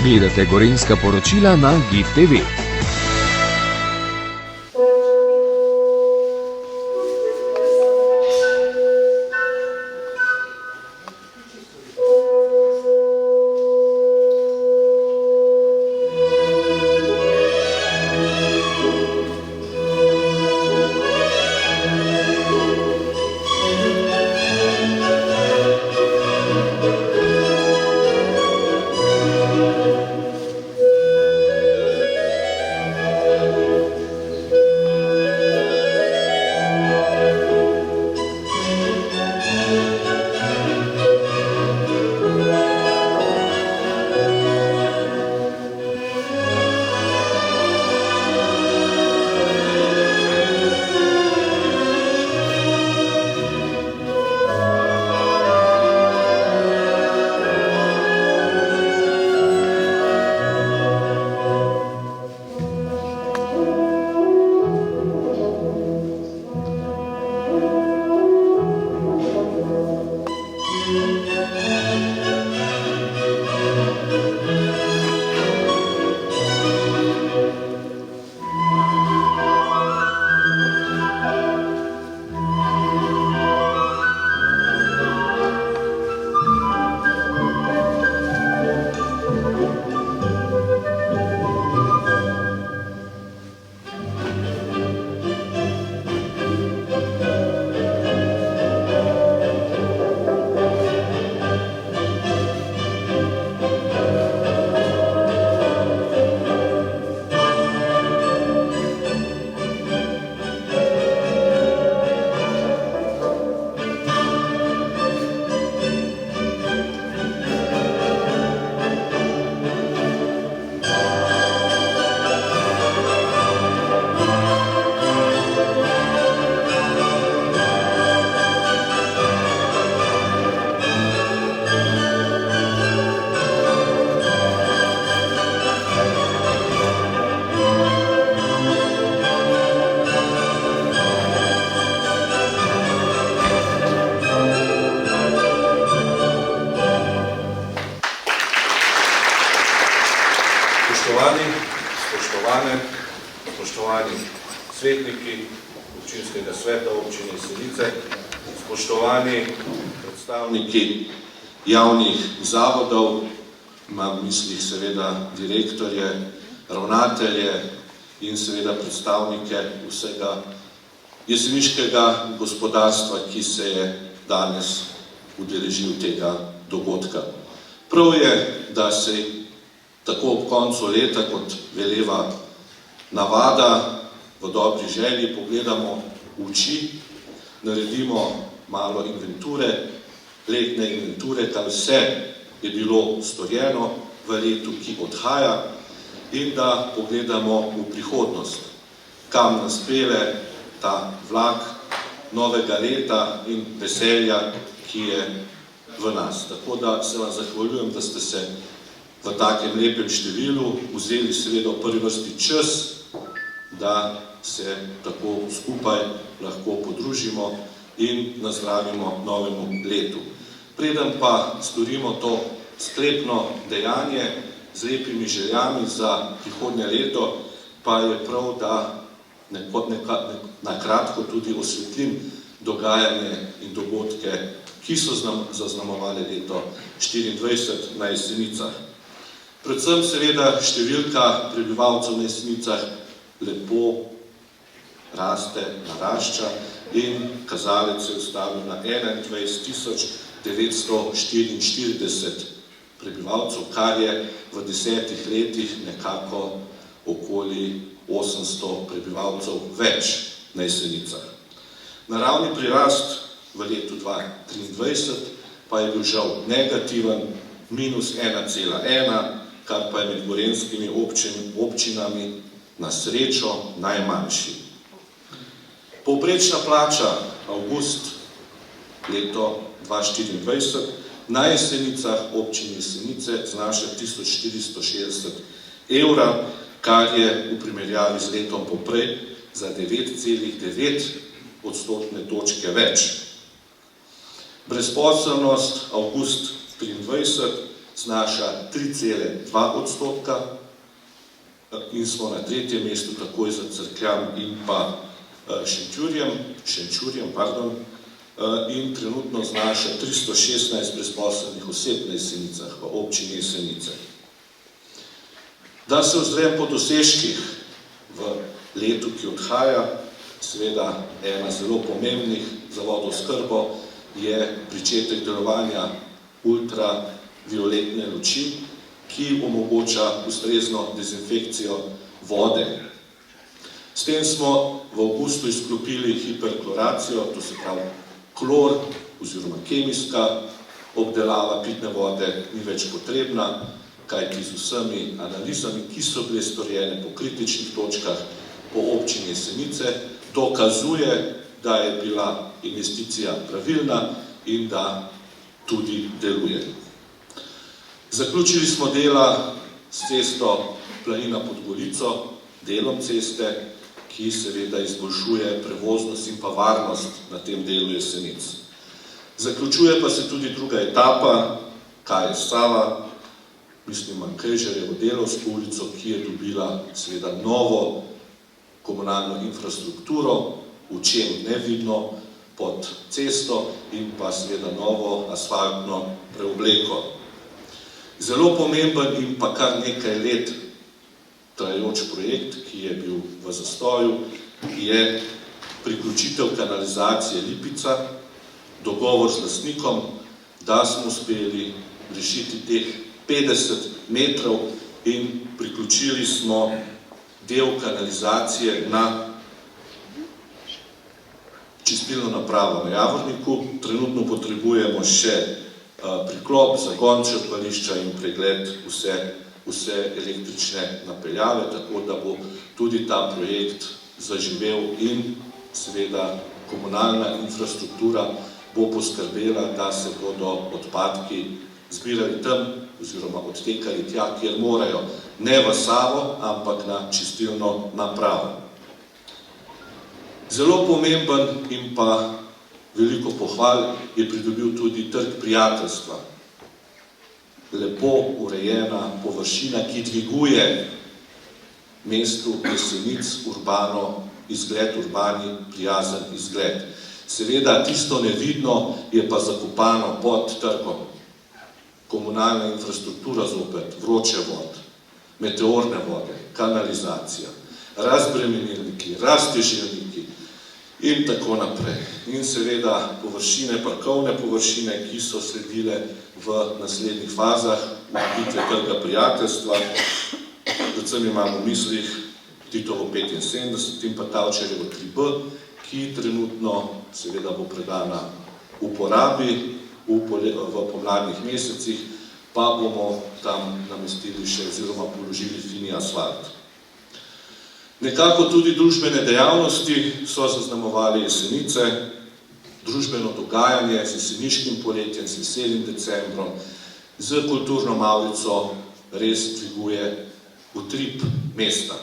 Gledate gorenjska poročila na GIF TV. Spoštovani svetniki občinskega sveta občine Jesenice, spoštovani predstavniki javnih zavodov, imam v mislih seveda direktorje, ravnatelje in seveda predstavnike vsega jeseniškega gospodarstva, ki se je danes udeležil tega dogodka. Prav je, da se tako ob koncu leta, kot veleva navada, v dobri želji pogledamo v oči, naredimo malo inventure, letne inventure, kar vse je bilo storjeno v letu, ki odhaja, in da pogledamo v prihodnost, kam nas pelje ta vlak novega leta in veselja, ki je v nas. Tako da se vam zahvaljujem, da ste se v takem lepem številu vzeli seveda v prvi vrsti čas, da se tako skupaj lahko podružimo in nazdravimo novemu letu. Preden pa storimo to sklepno dejanje z lepimi željami za prihodnje leto, pa je prav, da na kratko tudi osvetlim dogajanje in dogodke, ki so zaznamovali leto 2024 na Jesenicah. Predvsem seveda številka prebivalcev na Jesenicah lepo raste, narašča in kazalec se je ustavil na 21.944 prebivalcev, kar je v 10 letih nekako okoli 800 prebivalcev več na Jesenicah. Naravni prirast v letu 2023 pa je bil žal negativen, -1,1, kar pa je med gorenjskimi občinami na srečo najmanjši. Povprečna plača avgust leto 2024 na Jesenicah občini Jesenice znaša 1460 evra, kar je v primerjavi z letom poprej za 9,9 odstotne točke več. Brezposelnost avgust 2023 znaša 3,2% in smo na 3. mestu takoj za Cerkljem in pa Šenčurjem, in trenutno znaša 316 brezposelnih oseb na Jesenicah, v občini Jesenice. Da se ozrem po dosežkih v letu, ki odhaja, seveda ena zelo pomembnih za vodooskrbo je pričetek delovanja ultravioletne luči, ki omogoča ustrezno dezinfekcijo vode. S tem smo v avgustu izklopili hiperkloracijo, to se pravi klor oziroma kemijska obdelava pitne vode ni več potrebna, kajti z vsemi analizami, ki so bile storjene po kritičnih točkah po občini Jesenice, dokazuje, da je bila investicija pravilna in da tudi deluje. Zaključili smo dela s cesto Planina pod Gorico, delom ceste, ki seveda izboljšuje prevoznost in pa varnost na tem delu Jesenic. Zaključuje pa se tudi druga etapa, KS Sava, mislim Mankrejžerjevo Delovsko ulico, ki je dobila seveda novo komunalno infrastrukturo, v čem nevidno, pod cesto in pa seveda novo asfaltno preobleko. Zelo pomemben in pa kar nekaj let trajajoč projekt, ki je bil v zastoju, je priključitev kanalizacije Lipica, dogovor z lastnikom, da smo uspeli rešiti teh 50 metrov in priključili smo del kanalizacije na čistilno napravo na Javorniku. Trenutno potrebujemo še priklop, zagon črpališča in pregled vse električne napeljave, tako da bo tudi ta projekt zaživel in seveda komunalna infrastruktura bo poskrbela, da se bodo odpadki zbirali tam oziroma odtekali tja, kjer morajo, ne v Savo, ampak na čistilno napravo. Zelo pomemben in pa veliko pohval je pridobil tudi Trg prijateljstva. Lepo urejena površina, ki dviguje mestu Jesenic urbani, prijazen izgled. Seveda, tisto nevidno je pa zakopano pod trgom. Komunalna infrastruktura zopet, vroče vod, meteorne vode, kanalizacija, razbremenilniki, raztežilniki in tako naprej. In seveda površine, parkovne površine, ki so sledile v naslednjih fazah ureditve Trga prijateljstva. Predvsem imamo v mislih Titovo 75 in pa Tavčarjevo 3B, ki trenutno seveda bo predana uporabi v pomladnih mesecih, pa bomo tam namestili še oziroma položili fini asfalt. Nekako tudi družbene dejavnosti so zaznamovali Jesenice, družbeno dogajanje z jeseniškim poletjem, z veselim decembrom, z kulturno mavrico res dviguje utrip mesta.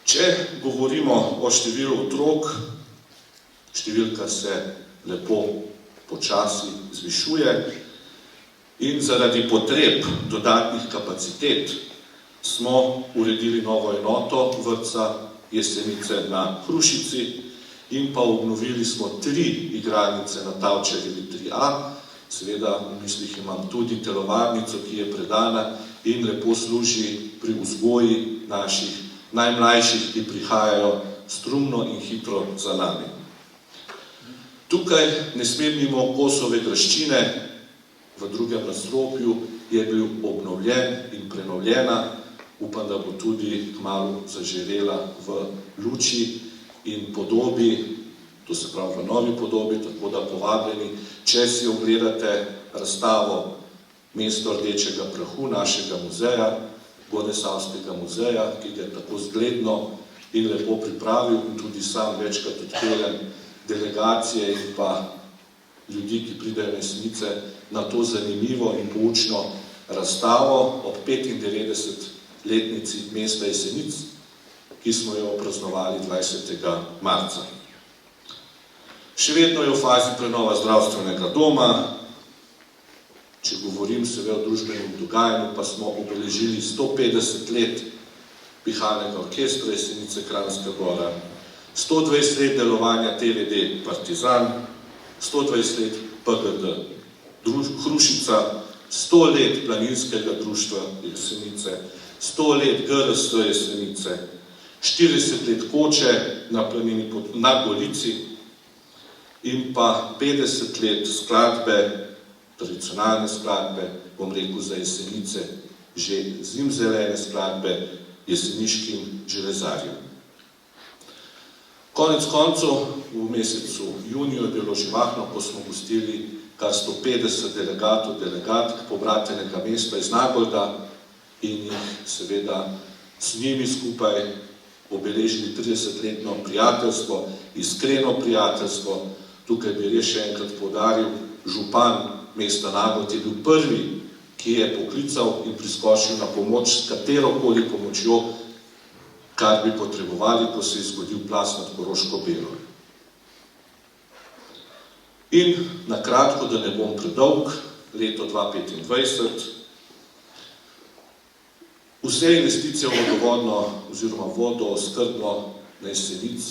Če govorimo o številu otrok, številka se lepo počasi zvišuje in zaradi potreb dodatnih kapacitet smo uredili novo enoto vrtca Jesenice na Hrušici in pa obnovili smo 3 igralnice na Tavčarjevi 3A. Seveda v mislih imam tudi telovadnico, ki je predana in lepo služi pri vzgoji naših najmlajših, ki prihajajo strumno in hitro za nami. Tukaj ne sme mimo Kosove graščine, v drugem nadstropju je bil obnovljen in prenovljena, upam, da bo tudi kmalu zaživela v luči in podobi, to se pravi v novi podobi, tako da povabljeni, če si ogledate razstavo Mesto rdečega prahu našega muzeja, Gornjesavskega muzeja, ki ga je tako zgledno in lepo pripravil in tudi sam večkrat odpeljem delegacije in pa ljudi, ki pridejo na Jesenice, na to zanimivo in poučno razstavo ob 95-letnici mesta Jesenic, ki smo jo praznovali 20. marca. Še vedno je v fazi prenova zdravstvenega doma, če govorim seveda o družbenem dogajanju, pa smo obeležili 150 let Pihalnega orkestra Jesenice Kranjska Gora, 120 let delovanja TVD Partizan, 120 let PGD Hrušica, 100 let Planinskega društva Jesenice, 100 let GRS Jesenice, 40 let Koče na planini na Golici in pa 50 let skladbe, tradicionalne skladbe, bom rekel za Jesenice, že zimzelene skladbe jeseniškim železarjem. Konec koncev, v mesecu juniju je bilo živahno, ko smo gostili kar 150 delegatov, delegatk pobratenega mesta iz Nagolda in jih seveda s njimi skupaj obeležili 30-letno prijateljstvo, iskreno prijateljstvo. Tukaj bi res še enkrat poudaril, župan mesta Nagold je bil prvi, ki je poklical in priskočil na pomoč s katerokoli pomočjo, kar bi potrebovali, ko se je zgodil plaz nad Koroško Belo. In na kratko, da ne bom predolg, leto 2025, vse investicije v vodovodno oziroma vodooskrbno na Jesenic,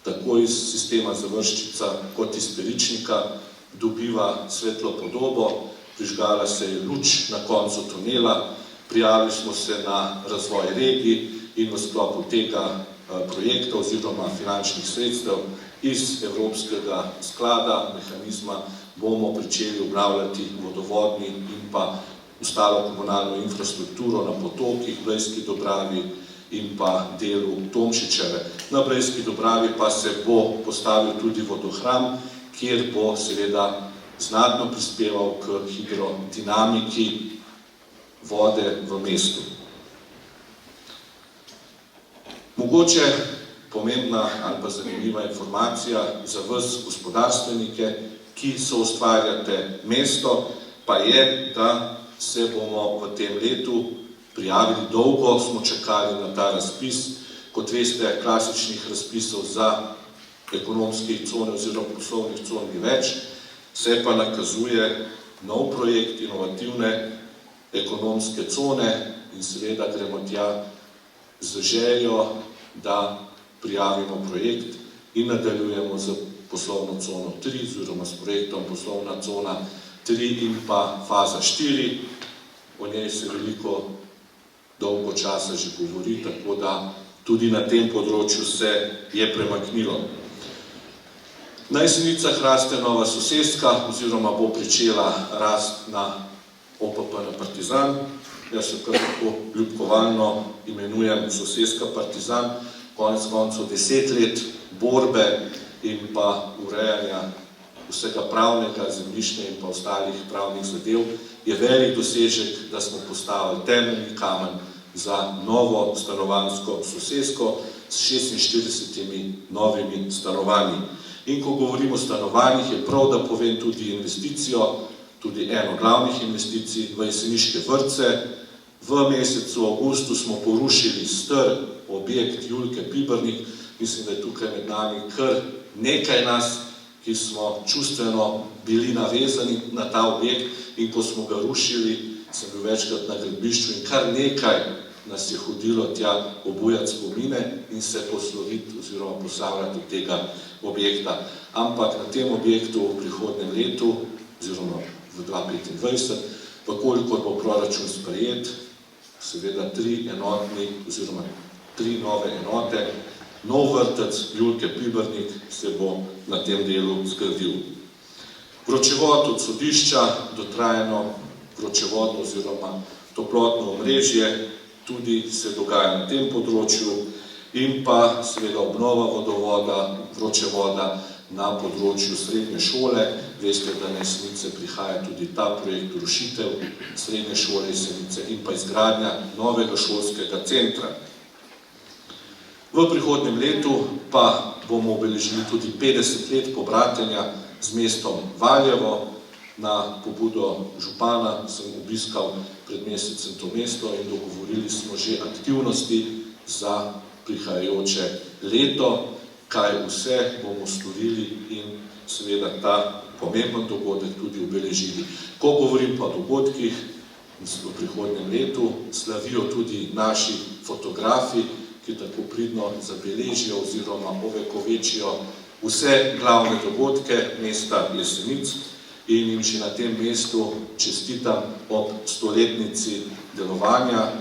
tako iz sistema Završčica kot iz Peričnika, dobiva svetlo podobo, prižgala se je luč na koncu tunela, prijavili smo se na razvoj regij in v sklopu tega projekta oziroma finančnih sredstev iz Evropskega sklada, mehanizma, bomo pričeli obnavljati vodovodni in pa ostalo komunalno infrastrukturo na potokih, Blejski Dobravi in pa delu Tomšičeve. Na Blejski Dobravi pa se bo postavil tudi vodohram, kjer bo seveda znatno prispeval k hidrodinamiki vode v mestu. Mogoče pomembna ali pa zanimiva informacija za vas gospodarstvenike, ki so ustvarjate mesto, pa je, da se bomo v tem letu prijavili, dolgo smo čakali na ta razpis. Kot veste, klasičnih razpisov za ekonomskih cone oziroma poslovnih con ni več, se pa nakazuje nov projekt inovativne ekonomske cone in seveda gremo tja z željo, da prijavimo projekt in nadaljujemo z poslovno cono 3 oziroma s projektom poslovna cona 3 in pa faza 4. O njej se veliko dolgo časa že govori, tako da tudi na tem področju se je premaknilo. Na Jesenicah raste nova soseska oziroma bo pričela rast na OPP na Partizan. Jaz se kar tako ljubkovalno imenujem soseska Partizan. Konec koncev 10 let borbe in pa urejanja vsega pravnega, zemljišča in pa ostalih pravnih zadev je velik dosežek, da smo postavili temeljni kamen za novo stanovanjsko sosesko s 46 novimi stanovanji. In ko govorimo o stanovanjih, je prav, da povem tudi investicijo, tudi eno glavnih investicij v jeseniške vrtce. V mesecu avgustu smo porušili star objekt Julke Pibernik. Mislim, da je tukaj med nami kar nekaj nas, ki smo čustveno bili navezani na ta objekt in ko smo ga rušili, sem bil večkrat na gradbišču in kar nekaj nas je hodilo tja obujati spomine in se posloviti oziroma poslavljati tega objekta. Ampak na tem objektu v prihodnjem letu, oziroma v 2025, vkolikor bo proračun sprejet, seveda 3 nove enote, nov vrtec Julke Pibernik se bo na tem delu zgradil. Vročevod od sodišča, dotrajano vročevodno oziroma toplotno omrežje, tudi se dogaja na tem področju in pa seveda obnova vodovoda, vročevoda na področju srednje šole. Veste, da na Jesenice prihaja tudi ta projekt rušitev srednje šole Jesenice in pa izgradnja novega šolskega centra. V prihodnjem letu pa bomo obeležili tudi 50 let pobratenja z mestom Valjevo. Na pobudo župana sem obiskal pred mesecem to mesto in dogovorili smo že aktivnosti za prihajajoče leto, kaj vse bomo storili in seveda ta pomemben dogodek tudi obeležili. Ko govorim pa o dogodkih v prihodnjem letu, slavijo tudi naši fotografi, ki tako pridno zabeležijo oziroma ovekovečijo vse glavne dogodke mesta Jesenic in jim še na tem mestu čestitam ob 100-letnici delovanja.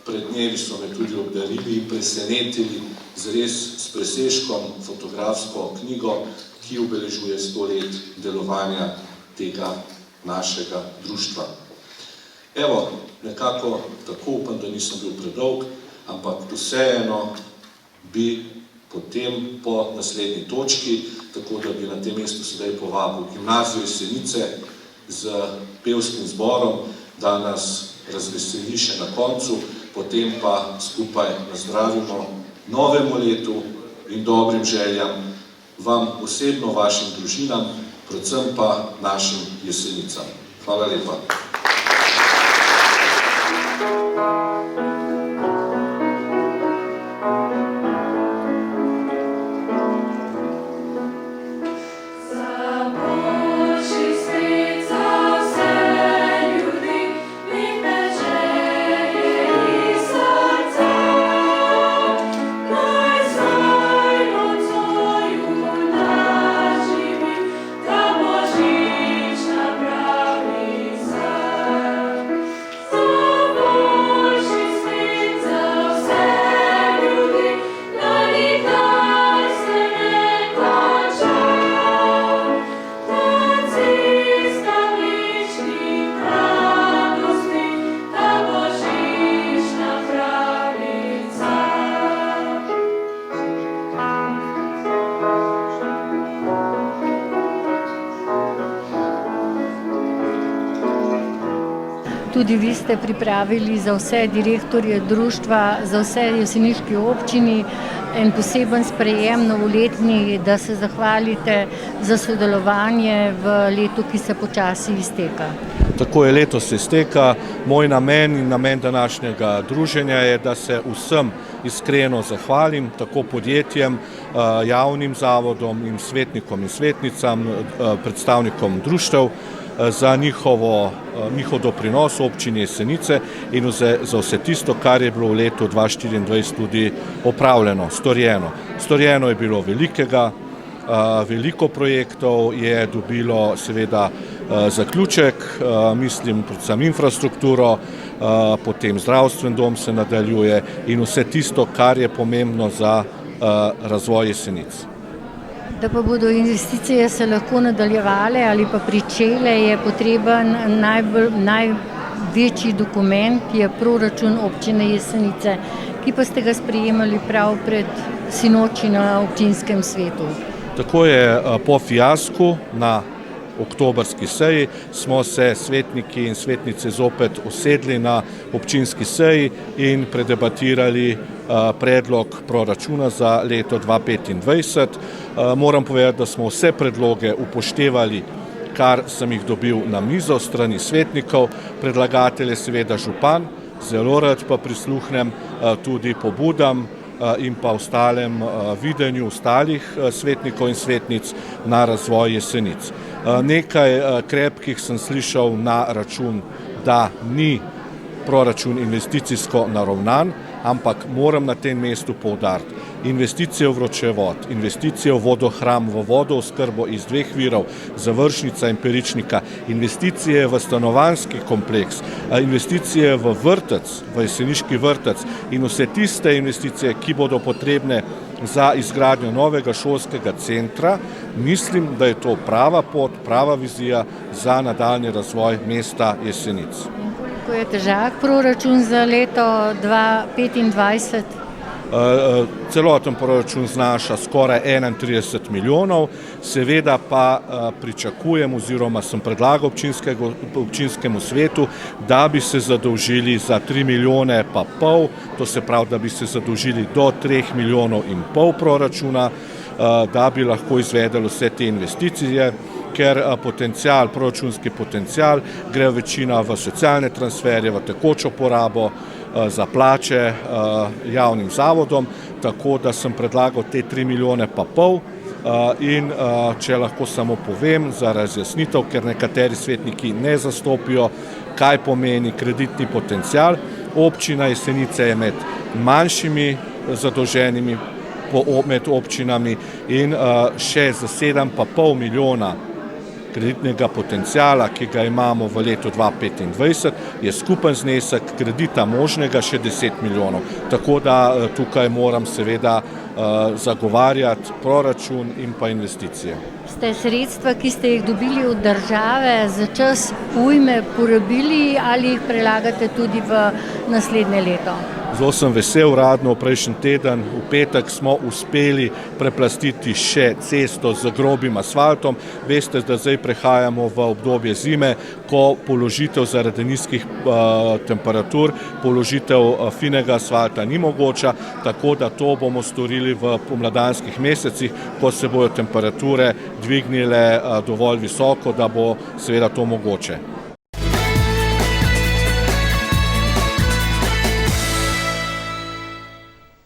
Pred dnevi so me tudi obdarili in presenetili s presežkom fotografsko knjigo, ki obeležuje 100 let delovanja tega našega društva. Evo, nekako tako upam, da nisem bil predolg, ampak vseeno bi potem po naslednji točki, tako da bi na tem mestu sedaj povabil Gimnazijo Jesenice z pevskim zborom, da nas razveseli še na koncu, potem pa skupaj nazdravimo novemu letu in dobrim željam vam osebno, vašim družinam, predvsem pa našim Jesenicam. Hvala lepa. Tudi vi ste pripravili za vse direktorje društva, za vse jeseniški občini en poseben sprejem novoletni, da se zahvalite za sodelovanje v letu, ki se počasi izteka. Tako je, leto se izteka. Moj namen in namen današnjega druženja je, da se vsem iskreno zahvalim, tako podjetjem, javnim zavodom in svetnikom in svetnicam, predstavnikom društev, za njihov doprinos občini Jesenice in za vse tisto, kar je bilo v letu 2024 tudi opravljeno, storjeno. Storjeno je bilo veliko projektov je dobilo seveda zaključek, mislim predvsem infrastrukturo, potem zdravstven dom se nadaljuje in vse tisto, kar je pomembno za razvoj Jesenic. Da pa bodo investicije se lahko nadaljevale ali pa pričele, je potreben največji dokument, ki je proračun občine Jesenice, ki pa ste ga sprejemali prav pred sinoči na občinskem svetu. Tako je, po fiasku na oktobrski seji smo se svetniki in svetnice zopet usedli na občinski seji in predebatirali predlog proračuna za leto 2025. Moram povedati, da smo vse predloge upoštevali, kar sem jih dobil na mizo strani svetnikov, predlagatelj je seveda župan, zelo rad pa prisluhnem tudi pobudam in pa ostalem videnju ostalih svetnikov in svetnic na razvoj Jesenic. Nekaj krepkih sem slišal na račun, da ni proračun investicijsko naravnan, ampak moram na tem mestu poudariti. Investicije v vročevod, investicije v vodohram, v vodooskrbo iz 2 virov, Završnica in Peričnika, investicije v stanovanjski kompleks, investicije v vrtec, v jeseniški vrtec in vse tiste investicije, ki bodo potrebne za izgradnjo novega šolskega centra, mislim, da je to prava pot, prava vizija za nadaljnji razvoj mesta Jesenic. Ko je težak proračun za leto 2025? Celoten proračun znaša skoraj 31 milijonov, seveda pa pričakujem oziroma sem predlagal občinskemu svetu, da bi se zadolžili za 3 milijone pa pol, to se pravi, da bi se zadolžili do 3 milijonov in pol proračuna, da bi lahko izvedeli vse te investicije, ker proračunski potencial gre večina v socialne transferje, v tekočo porabo, za plače javnim zavodom, tako da sem predlagal te 3 milijone pa pol In če lahko samo povem za razjasnitev, ker nekateri svetniki ne zastopijo, kaj pomeni kreditni potencial. Občina Jesenice je med manjšimi zadolženimi med občinami in še za 7,5 milijona kreditnega potenciala, ki ga imamo v letu 2025, je skupen znesek kredita možnega še 10 milijonov. Tako da tukaj moram seveda zagovarjati proračun in pa investicije. Ste sredstva, ki ste jih dobili od države za čas ujme, porabili ali jih prelagate tudi v naslednje leto? Zelo sem vesel, uradno prejšnji teden, v petek smo uspeli preplastiti še cesto z grobim asfaltom. Veste, da zdaj prehajamo v obdobje zime, ko položitev zaradi nizkih temperatur, položitev finega asfalta ni mogoča, tako da to bomo storili v pomladanskih mesecih, ko se bodo temperature dvignile dovolj visoko, da bo seveda to mogoče.